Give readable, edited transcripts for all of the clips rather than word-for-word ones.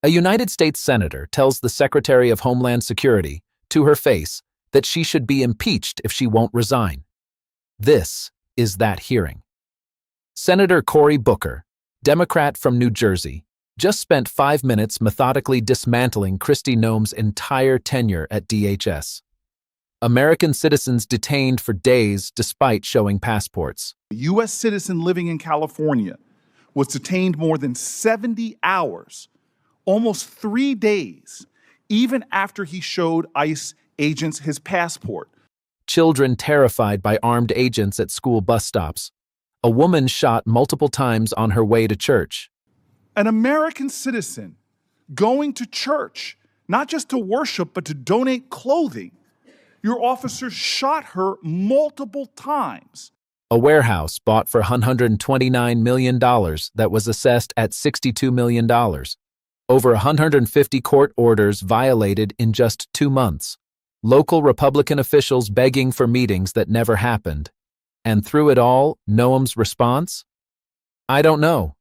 A United States senator tells the Secretary of Homeland Security, to her face, that she should be impeached if she won't resign. This is that hearing. Senator Cory Booker, Democrat from New Jersey, just spent 5 minutes methodically dismantling Kristi Noem's entire tenure at DHS. American citizens detained for days despite showing passports. A U.S. citizen living in California was detained more than 70 hours, almost 3 days, even after he showed ICE agents his passport. Children terrified by armed agents at school bus stops. A woman shot multiple times on her way to church. An American citizen going to church, not just to worship, but to donate clothing. Your officers shot her multiple times. A warehouse bought for $129 million that was assessed at $62 million. Over 150 court orders violated in just 2 months. Local Republican officials begging for meetings that never happened. And through it all, Noem's response? I don't know.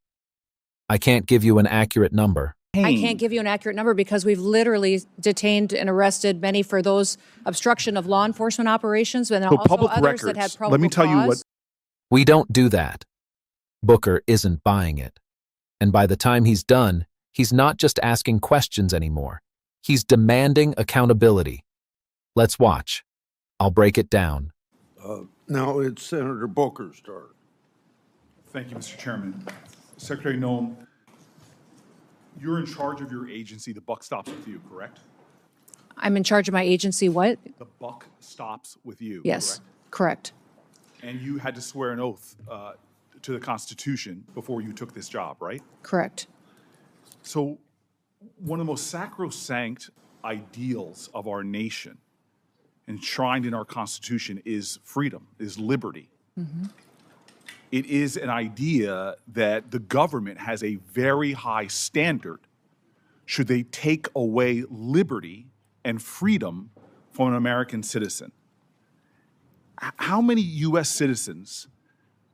I can't give you an accurate number. I can't give you an accurate number because we've literally detained and arrested many for those obstruction of law enforcement operations, and also public others records, that had probable let me tell you what. We don't do that. Booker isn't buying it. And by the time he's done, he's not just asking questions anymore. He's demanding accountability. Let's watch. I'll break it down. Now it's Senator Booker's turn. Thank you, Mr. Chairman. Secretary Noem, you're in charge of your agency. The buck stops with you, correct? I'm in charge of my agency, what? The buck stops with you, Yes, correct? correct. And you had to swear an oath to the Constitution before you took this job, right? Correct. So one of the most sacrosanct ideals of our nation, enshrined in our Constitution, is freedom, is liberty. Mm-hmm. It is an idea that the government has a very high standard should they take away liberty and freedom from an American citizen. How many U.S. citizens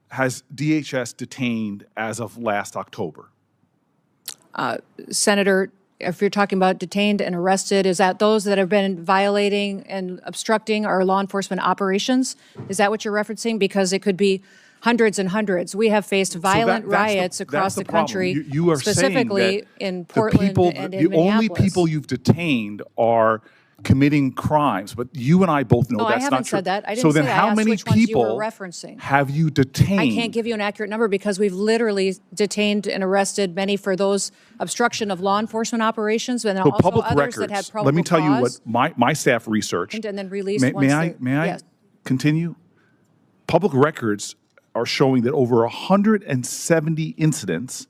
has DHS detained as of last October? Senator, if you're talking about detained and arrested, is that those that have been violating and obstructing our law enforcement operations? Is that what you're referencing? Because it could be hundreds and hundreds. We have faced violent riots across the country, you are specifically in Portland and in the only Minneapolis. people you've detained are committing crimes, but you and I both know No, that's I not haven't true. said that. I didn't so say then that. how I asked many which ones you people were referencing. have you detained? I can't give you an accurate number because we've literally detained and arrested many for those obstruction of law enforcement operations, and also public others records, that had probable let me tell you cause. what my staff researched. And then released May once I yes. continue? Public records are showing that over 170 incidents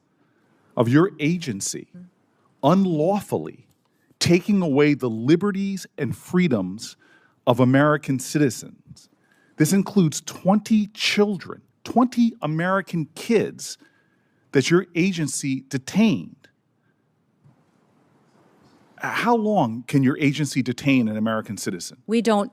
of your agency unlawfully taking away the liberties and freedoms of American citizens. This includes 20 children, 20 American kids that your agency detained. How long can your agency detain an American citizen? We don't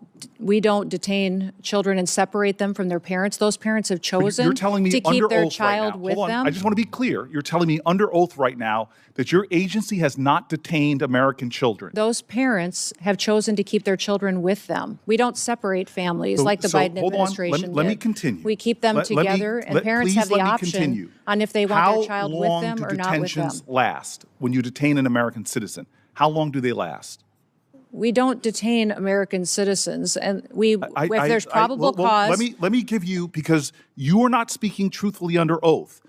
detain children and separate them from their parents. Those parents have chosen You're telling me to under keep their oath child right now. with Hold on. them. I just want to be clear. You're telling me under oath right now that your agency has not detained American children. Those parents have chosen to keep their children with them. We don't separate families like the Biden hold on. administration Let me did. continue. We keep them together, and parents have the option on if they want their child with them or not with them. How long do detentions last when you detain an American citizen? How long do they last? We don't detain American citizens, and if there's probable cause. Let me give you, because you are not speaking truthfully under oath.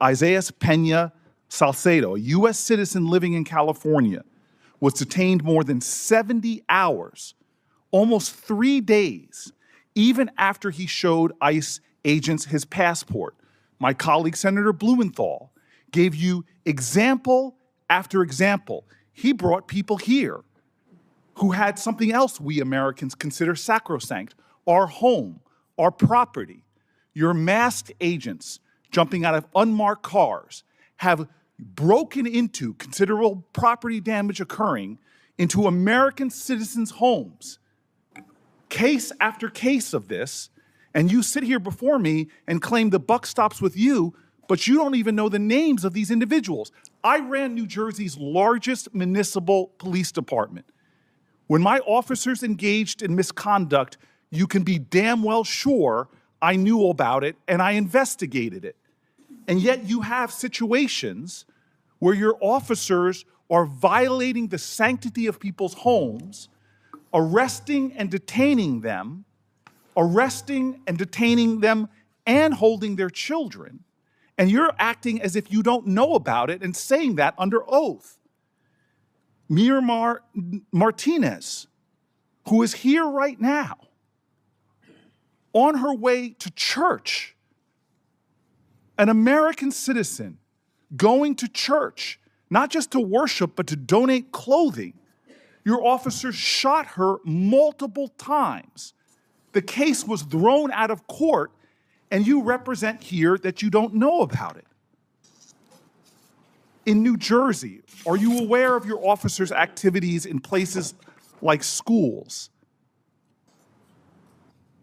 Isaias Pena Salcedo, a U.S. citizen living in California, was detained more than 70 hours, almost 3 days, even after he showed ICE agents his passport. My colleague, Senator Blumenthal, gave you example after example. He brought people here who had something else we Americans consider sacrosanct, our home, our property. Your masked agents jumping out of unmarked cars have broken into, considerable property damage occurring, into American citizens' homes. Case after case of this, and you sit here before me and claim the buck stops with you, but you don't even know the names of these individuals. I ran New Jersey's largest municipal police department. When my officers engaged in misconduct, you can be damn well sure I knew about it and I investigated it. And yet you have situations where your officers are violating the sanctity of people's homes, arresting and detaining them and holding their children. And you're acting as if you don't know about it and saying that under oath. Miramar Martinez, who is here right now, on her way to church, an American citizen going to church, not just to worship, but to donate clothing. Your officers shot her multiple times. The case was thrown out of court, and you represent here that you don't know about it. In New Jersey, are you aware of your officers' activities in places like schools?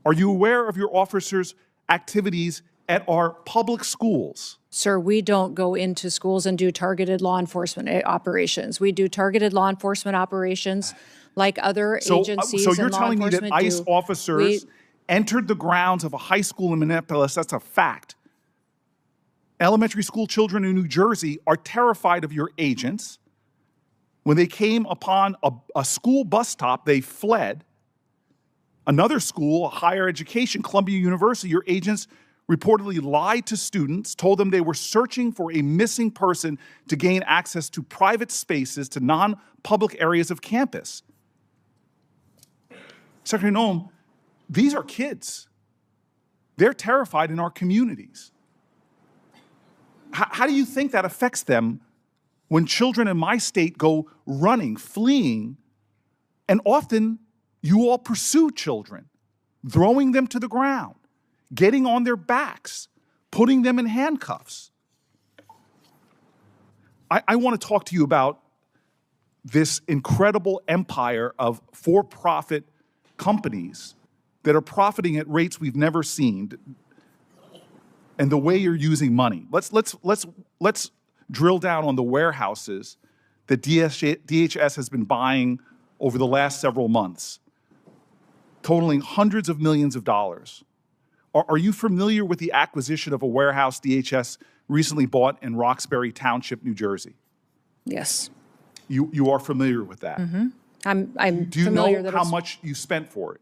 Are you aware of your officers' activities at our public schools? Sir, we don't go into schools and do targeted law enforcement operations. We do targeted law enforcement operations like other agencies So you're and law telling me that enforcement ICE officers entered the grounds of a high school in Minneapolis? That's a fact. Elementary school children in New Jersey are terrified of your agents. When they came upon a school bus stop, they fled. Another school, a higher education, Columbia University, your agents reportedly lied to students, told them they were searching for a missing person to gain access to private spaces, to non-public areas of campus. Secretary Noem, these are kids. They're terrified in our communities. How do you think that affects them when children in my state go running, fleeing, and often you all pursue children, throwing them to the ground, getting on their backs, putting them in handcuffs? I want to talk to you about this incredible empire of for-profit companies that are profiting at rates we've never seen, and the way you're using money. Let's drill down on the warehouses that DHS has been buying over the last several months, totaling hundreds of millions of dollars. Are you familiar with the acquisition of a warehouse DHS recently bought in Roxbury Township, New Jersey? Yes. You are familiar with that? Mm-hmm. I'm Do you familiar know that how it's... much you spent for it?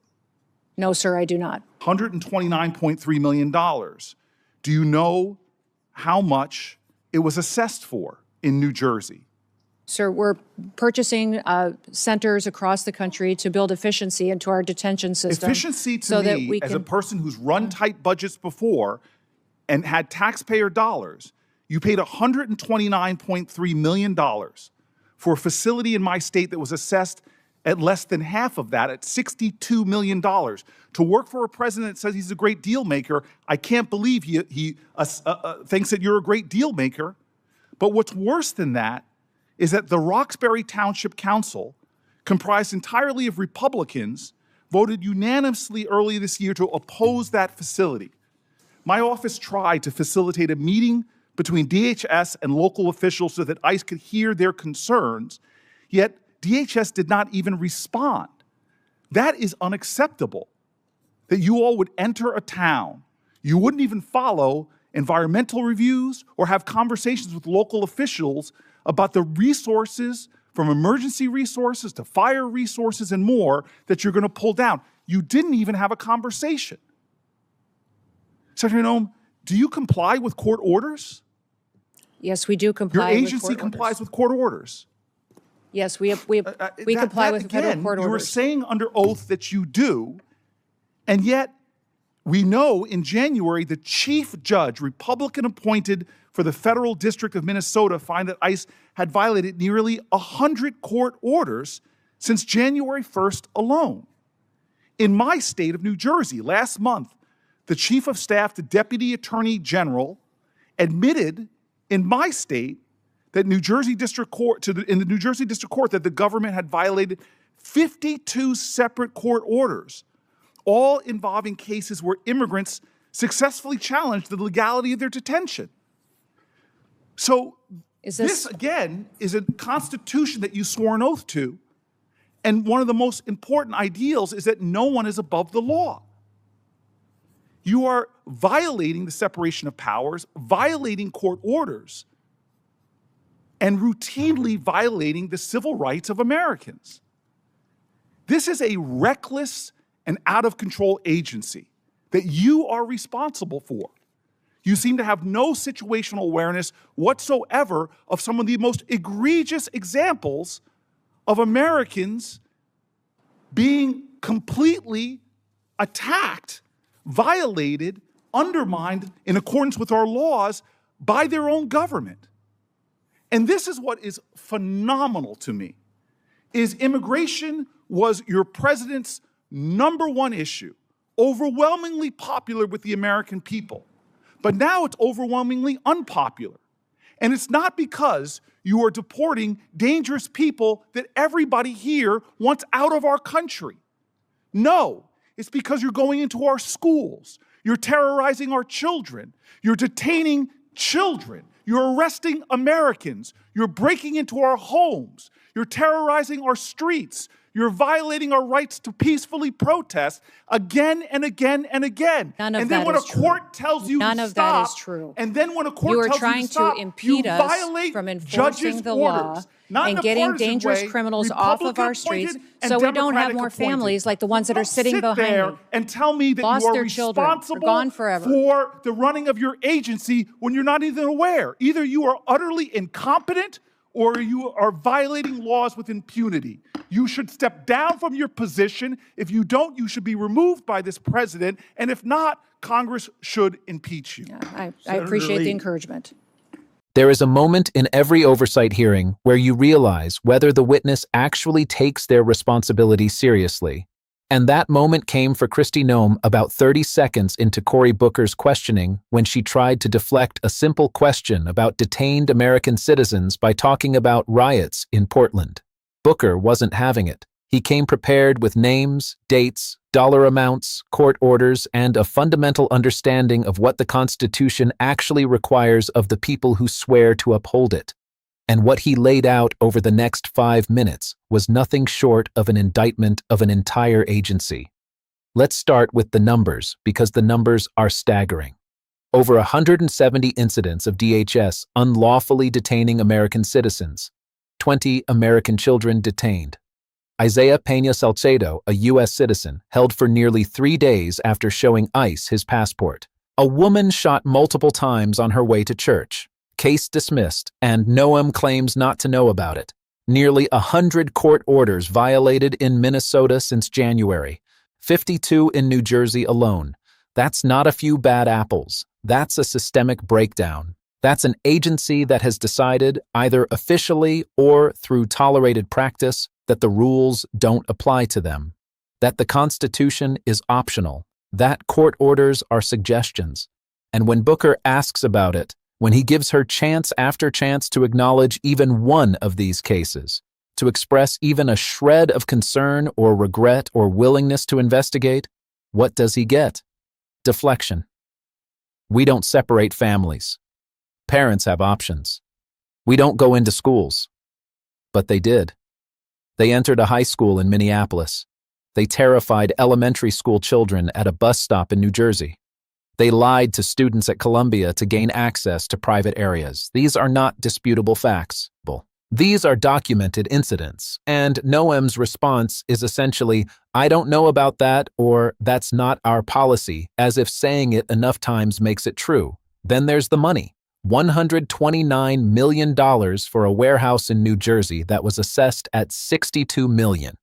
No, sir, I do not. $129.3 million. Do you know how much it was assessed for in New Jersey? Sir, we're purchasing centers across the country to build efficiency into our detention system. Efficiency to so that me, we as can... a person who's run tight budgets before and had taxpayer dollars, you paid $129.3 million for a facility in my state that was assessed at less than half of that, at $62 million. To work for a president that says he's a great deal maker, I can't believe he thinks that you're a great deal maker. But what's worse than that is that the Roxbury Township Council, comprised entirely of Republicans, voted unanimously early this year to oppose that facility. My office tried to facilitate a meeting between DHS and local officials so that ICE could hear their concerns, yet DHS did not even respond. That is unacceptable, that you all would enter a town, you wouldn't even follow environmental reviews or have conversations with local officials about the resources, from emergency resources to fire resources and more, that you're going to pull down. You didn't even have a conversation. Secretary Noem, do you comply with court orders? Yes, we do comply Your with agency court complies orders. with court orders. Yes, we comply with federal court You were orders. saying under oath that you do, and yet we know in January the chief judge, Republican appointed for the Federal District of Minnesota, found that ICE had violated nearly 100 court orders since January 1st alone. In my state of New Jersey, last month, the chief of staff to Deputy Attorney General admitted in my state that in the New Jersey District Court that the government had violated 52 separate court orders, all involving cases where immigrants successfully challenged the legality of their detention. So Is this, this, again, is a constitution that you swore an oath to. And one of the most important ideals is that no one is above the law. You are violating the separation of powers, violating court orders, and routinely violating the civil rights of Americans. This is a reckless and out-of-control agency that you are responsible for. You seem to have no situational awareness whatsoever of some of the most egregious examples of Americans being completely attacked, violated, undermined in accordance with our laws by their own government. And this is what is phenomenal to me, is immigration was your president's number one issue, overwhelmingly popular with the American people. But now it's overwhelmingly unpopular. And it's not because you are deporting dangerous people that everybody here wants out of our country. No, it's because you're going into our schools. You're terrorizing our children. You're detaining children. You're arresting Americans. You're breaking into our homes. You're terrorizing our streets. You're violating our rights to peacefully protest again and again and again. None of and then that when is a true. court tells you None to of that stop, is true. and then when a court you are tells trying you to stop, to impede you us violate from enforcing judges' the law orders. Not in and a getting partisan dangerous way, criminals off of our streets Republican-appointed and so we don't have Democratic more appointed. families like the ones that are Don't sitting sit behind there me. and tell me that Lost you are their children. They're responsible gone forever. for the running of your agency when you're not even aware. Either you are utterly incompetent or you are violating laws with impunity. You should step down from your position. If you don't, you should be removed by this president. And if not, Congress should impeach you. I appreciate Lee. the encouragement. There is a moment in every oversight hearing where you realize whether the witness actually takes their responsibility seriously. And that moment came for Kristi Noem about 30 seconds into Cory Booker's questioning when she tried to deflect a simple question about detained American citizens by talking about riots in Portland. Booker wasn't having it. He came prepared with names, dates, dollar amounts, court orders, and a fundamental understanding of what the Constitution actually requires of the people who swear to uphold it. And what he laid out over the next 5 minutes was nothing short of an indictment of an entire agency. Let's start with the numbers, because the numbers are staggering. Over 170 incidents of DHS unlawfully detaining American citizens, 20 American children detained. Isaiah Peña Salcedo, a U.S. citizen, held for nearly 3 days after showing ICE his passport. A woman shot multiple times on her way to church. Case dismissed, and Noem claims not to know about it. Nearly 100 court orders violated in Minnesota since January, 52 in New Jersey alone. That's not a few bad apples. That's a systemic breakdown. That's an agency that has decided, either officially or through tolerated practice, that the rules don't apply to them, that the Constitution is optional, that court orders are suggestions. And when Booker asks about it, when he gives her chance after chance to acknowledge even one of these cases, to express even a shred of concern or regret or willingness to investigate, what does he get? Deflection. We don't separate families. Parents have options. We don't go into schools. But they did. They entered a high school in Minneapolis. They terrified elementary school children at a bus stop in New Jersey. They lied to students at Columbia to gain access to private areas. These are not disputable facts. These are documented incidents, and Noem's response is essentially, I don't know about that, or that's not our policy, as if saying it enough times makes it true. Then there's the money. $129 million for a warehouse in New Jersey that was assessed at $62 million.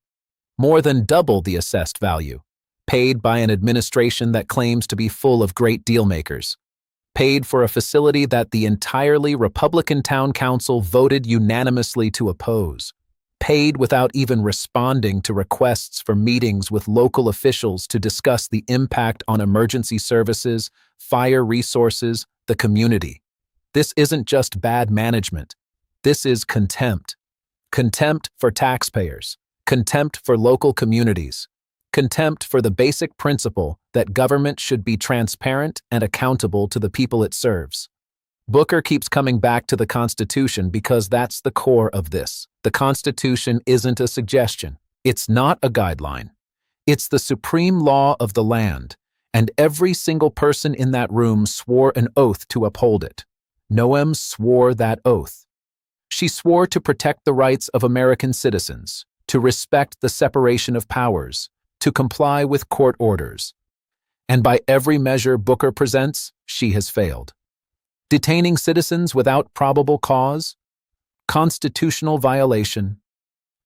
More than double the assessed value. Paid by an administration that claims to be full of great dealmakers. Paid for a facility that the entirely Republican town council voted unanimously to oppose. Paid without even responding to requests for meetings with local officials to discuss the impact on emergency services, fire resources, the community. This isn't just bad management. This is contempt. Contempt for taxpayers. Contempt for local communities. Contempt for the basic principle that government should be transparent and accountable to the people it serves. Booker keeps coming back to the Constitution because that's the core of this. The Constitution isn't a suggestion. It's not a guideline. It's the supreme law of the land, and every single person in that room swore an oath to uphold it. Noem swore that oath. She swore to protect the rights of American citizens, to respect the separation of powers, to comply with court orders. And by every measure Booker presents, she has failed. Detaining citizens without probable cause, constitutional violation,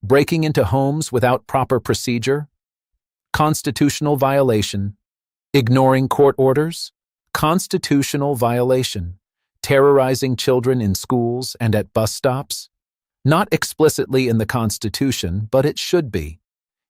breaking into homes without proper procedure, constitutional violation, ignoring court orders, constitutional violation, terrorizing children in schools and at bus stops. Not explicitly in the Constitution, but it should be.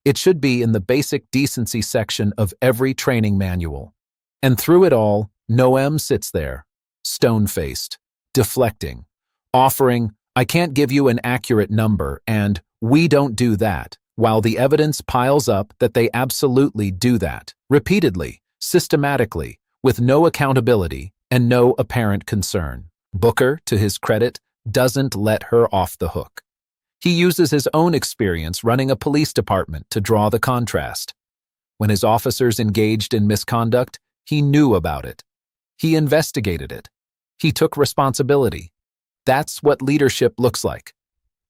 It should be in the basic decency section of every training manual. And through it all, Noem sits there, stone-faced, deflecting, offering, "I can't give you an accurate number," and "we don't do that," while the evidence piles up that they absolutely do that, repeatedly, systematically, with no accountability and no apparent concern. Booker, to his credit, doesn't let her off the hook. He uses his own experience running a police department to draw the contrast. When his officers engaged in misconduct, he knew about it. He investigated it. He took responsibility. That's what leadership looks like.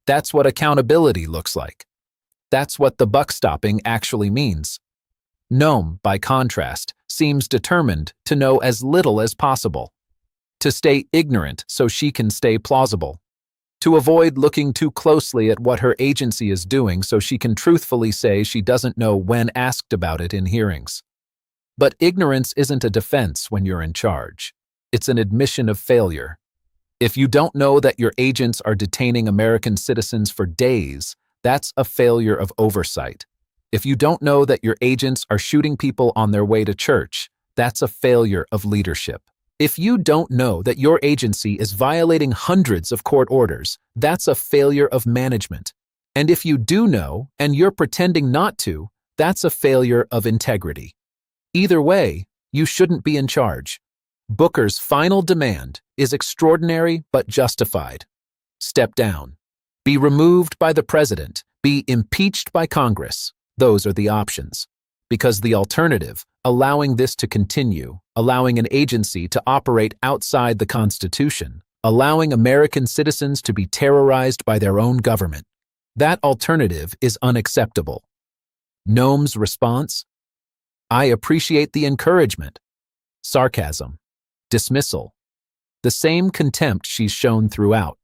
That's what accountability looks like. That's what the buck stopping actually means. Noem, by contrast, seems determined to know as little as possible, to stay ignorant so she can stay plausible, to avoid looking too closely at what her agency is doing so she can truthfully say she doesn't know when asked about it in hearings. But ignorance isn't a defense when you're in charge. It's an admission of failure. If you don't know that your agents are detaining American citizens for days, that's a failure of oversight. If you don't know that your agents are shooting people on their way to church, that's a failure of leadership. If you don't know that your agency is violating hundreds of court orders, that's a failure of management. And if you do know, and you're pretending not to, that's a failure of integrity. Either way, you shouldn't be in charge. Booker's final demand is extraordinary but justified. Step down. Be removed by the president. Be impeached by Congress. Those are the options. Because the alternative, allowing this to continue, allowing an agency to operate outside the Constitution, allowing American citizens to be terrorized by their own government, that alternative is unacceptable. Noem's response? I appreciate the encouragement. Sarcasm. Dismissal. The same contempt she's shown throughout.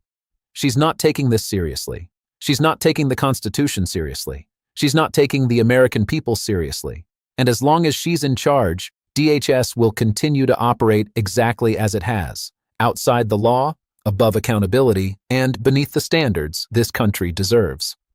She's not taking this seriously. She's not taking the Constitution seriously. She's not taking the American people seriously. And as long as she's in charge, DHS will continue to operate exactly as it has, outside the law, above accountability, and beneath the standards this country deserves.